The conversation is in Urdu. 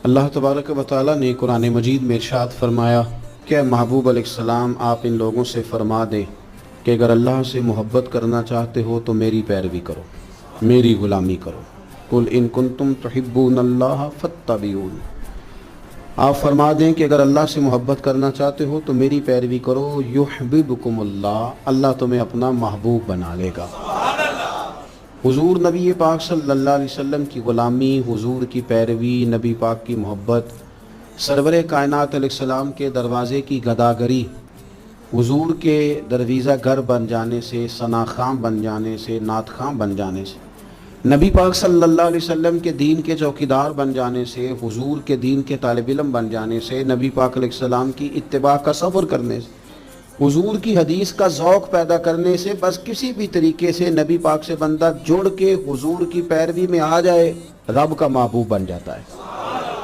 اللہ تبارک و تعالیٰ نے قرآن مجید میں ارشاد فرمایا کہ محبوب علیہ السلام آپ ان لوگوں سے فرما دیں کہ اگر اللہ سے محبت کرنا چاہتے ہو تو میری پیروی کرو، میری غلامی کرو۔ قل ان کنتم تحبون اللہ فاتبعون، آپ فرما دیں کہ اگر اللہ سے محبت کرنا چاہتے ہو تو میری پیروی کرو، یحببکم اللہ، اللہ تمہیں اپنا محبوب بنا لے گا۔ حضور نبی پاک صلی اللہ علیہ وسلم کی غلامی، حضور کی پیروی، نبی پاک کی محبت، سرور کائنات علیہ السلام کے دروازے کی گداگری، حضور کے درویزہ گر بن جانے سے، ثنا خاں بن جانے سے، نعت خاں بن جانے سے، نبی پاک صلی اللہ علیہ وسلم کے دین کے چوکیدار بن جانے سے، حضور کے دین کے طالب علم بن جانے سے، نبی پاک علیہ السلام کی اتباع کا سفر کرنے سے، حضور کی حدیث کا ذوق پیدا کرنے سے، بس کسی بھی طریقے سے نبی پاک سے بندہ جڑ کے حضور کی پیروی میں آ جائے، رب کا محبوب بن جاتا ہے۔